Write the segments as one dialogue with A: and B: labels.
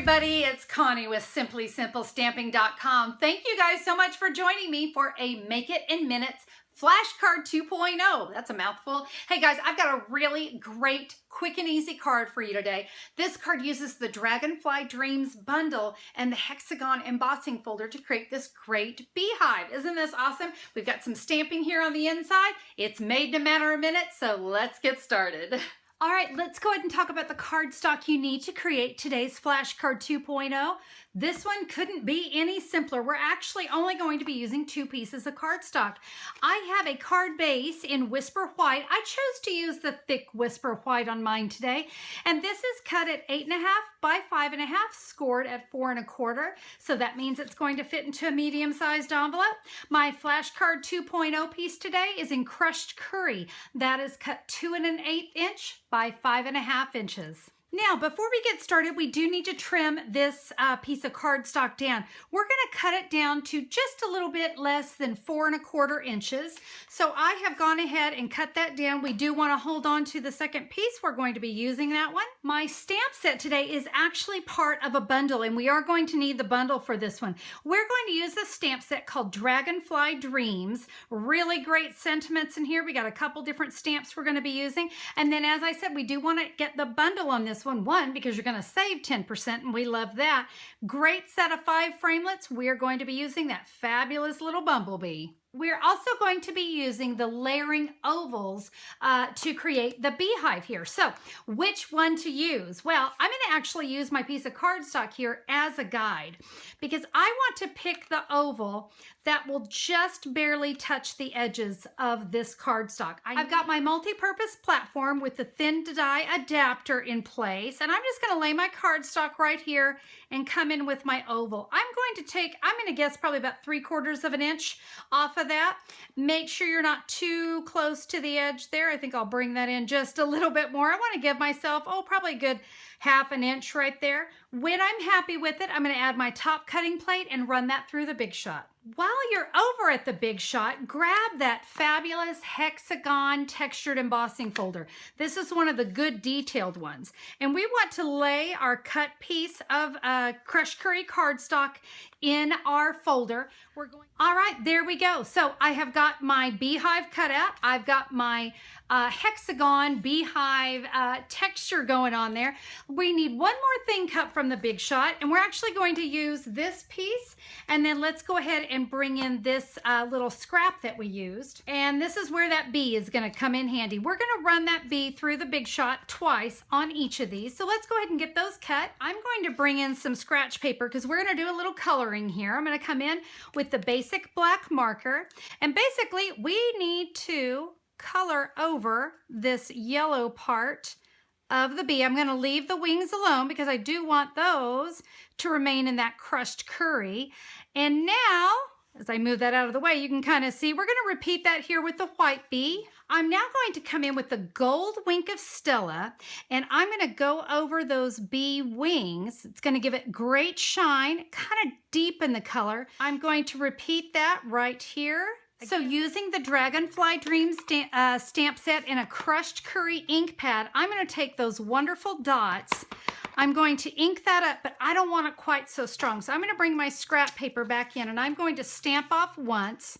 A: everybody, it's Connie with SimplySimpleStamping.com. Thank you guys so much for joining me for a Make It in Minutes Flashcard 2.0. That's a mouthful. Hey guys, I've got a really great, quick and easy card for you today. This card uses the Dragonfly Dreams bundle and the hexagon embossing folder to create this great beehive. Isn't this awesome? We've got some stamping here on the inside. It's made in a matter of minutes, so let's get started. All right, let's go ahead and talk about the cardstock you need to create today's Flashcard 2.0. This one couldn't be any simpler. We're actually only going to be using 2 pieces of cardstock. I have a card base in Whisper White. I chose to use the thick Whisper White on mine today. And this is cut at 8.5 by 5.5, scored at 4 1/4. So that means it's going to fit into a medium-sized envelope. My Flashcard 2.0 piece today is in crushed curry. That is cut 2 1/8 inch by 5.5 inches. Now, before we get started, we do need to trim this piece of cardstock down. We're going to cut it down to just a little bit less than 4 1/4 inches. So I have gone ahead and cut that down. We do want to hold on to the second piece. We're going to be using that one. My stamp set today is actually part of a bundle, and we are going to need the bundle for this one. We're going to use a stamp set called Dragonfly Dreams. Really great sentiments in here. We got a couple different stamps we're going to be using. And then, as I said, we do want to get the bundle on this one, because you're going to save 10%, and we love that. Great set of 5 framelits. We're going to be using that fabulous little bumblebee. We're also going to be using the layering ovals to create the beehive here. So which one to use? Well, I'm going to actually use my piece of cardstock here as a guide, because I want to pick the oval that will just barely touch the edges of this cardstock. I've got my multi-purpose platform with the thin die adapter in place, and I'm just going to lay my cardstock right here and come in with my oval. I'm going to guess probably about 3/4 of an inch off of that. Make sure you're not too close to the edge there. I think I'll bring that in just a little bit more. I want to give myself, probably a good 1/2 inch right there. When I'm happy with it, I'm going to add my top cutting plate and run that through the Big Shot. While you're over at the Big Shot, grab that fabulous hexagon textured embossing folder. This is one of the good detailed ones. And we want to lay our cut piece of crushed curry cardstock in our folder. All right, there we go. So I have got my beehive cut out. I've got my hexagon beehive texture going on there. We need one more thing cut from the Big Shot, and we're actually going to use this piece. And then let's go ahead and bring in this little scrap that we used. And this is where that bee is going to come in handy. We're going to run that bee through the Big Shot twice on each of these. So let's go ahead and get those cut. I'm going to bring in some scratch paper because we're going to do a little coloring here. I'm going to come in with the basic black marker. And basically, we need to color over this yellow part of the bee. I'm going to leave the wings alone because I do want those to remain in that crushed curry. And now, as I move that out of the way, you can kind of see we're going to repeat that here with the white bee. I'm now going to come in with the gold wink of Stella, and I'm going to go over those bee wings. It's going to give it great shine, kind of deepen the color. I'm going to repeat that right here. So using the Dragonfly Dreams stamp set in a crushed curry ink pad, I'm going to take those wonderful dots. I'm going to ink that up, but I don't want it quite so strong. So I'm going to bring my scrap paper back in, and I'm going to stamp off once.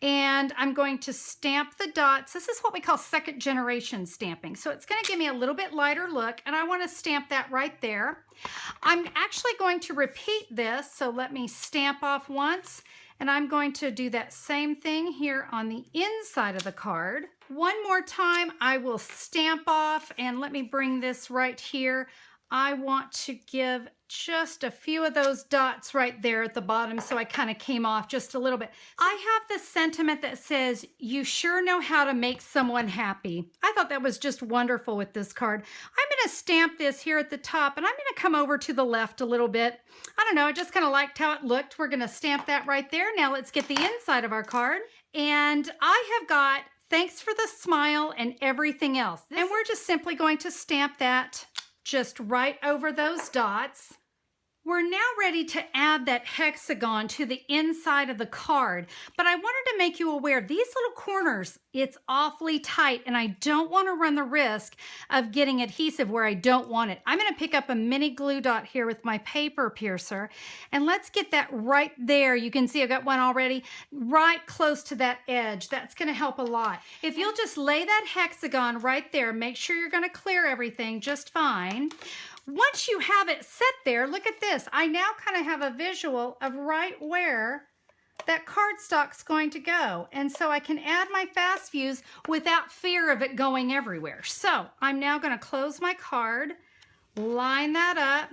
A: And I'm going to stamp the dots. This is what we call second generation stamping. So it's going to give me a little bit lighter look, and I want to stamp that right there. I'm actually going to repeat this. So let me stamp off once. And I'm going to do that same thing here on the inside of the card. One more time, I will stamp off, and let me bring this right here. I want to give just a few of those dots right there at the bottom, so I kind of came off just a little bit. I have the sentiment that says, you sure know how to make someone happy. I thought that was just wonderful with this card. I'm going to stamp this here at the top, and I'm going to come over to the left a little bit. I don't know, I just kind of liked how it looked. We're going to stamp that right there. Now let's get the inside of our card. And I have got thanks for the smile and everything else. And we're just simply going to stamp that just right over those dots. We're now ready to add that hexagon to the inside of the card, but I wanted to make you aware these little corners, it's awfully tight and I don't want to run the risk of getting adhesive where I don't want it. I'm going to pick up a mini glue dot here with my paper piercer and let's get that right there. You can see I've got one already right close to that edge. That's going to help a lot. If you'll just lay that hexagon right there, make sure you're going to clear everything just fine. Once you have it set there, look at this. I now kind of have a visual of right where that cardstock's going to go. And so I can add my fast fuse without fear of it going everywhere. So I'm now going to close my card, line that up.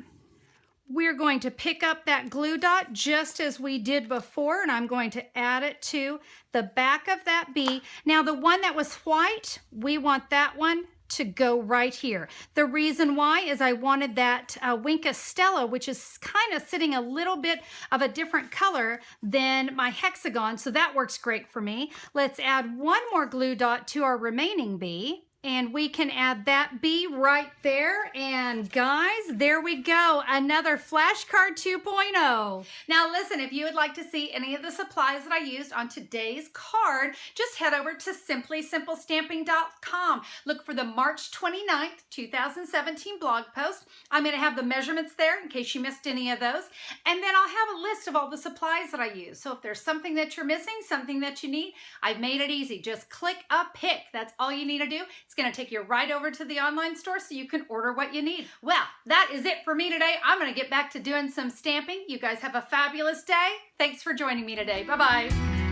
A: We're going to pick up that glue dot just as we did before, and I'm going to add it to the back of that bee. Now the one that was white, we want that one to go right here. The reason why is I wanted that Winka Stella, which is kind of sitting a little bit of a different color than my hexagon, so that works great for me. Let's add one more glue dot to our remaining bee. And we can add that bee right there. And guys, there we go. Another flashcard 2.0. Now listen, if you would like to see any of the supplies that I used on today's card, just head over to simplysimplestamping.com. Look for the March 29th, 2017 blog post. I'm going to have the measurements there in case you missed any of those. And then I'll have a list of all the supplies that I use. So if there's something that you're missing, something that you need, I've made it easy. Just click a pick. That's all you need to do. It's going to take you right over to the online store so you can order what you need. Well, that is it for me today. I'm going to get back to doing some stamping. You guys have a fabulous day. Thanks for joining me today. Bye-bye.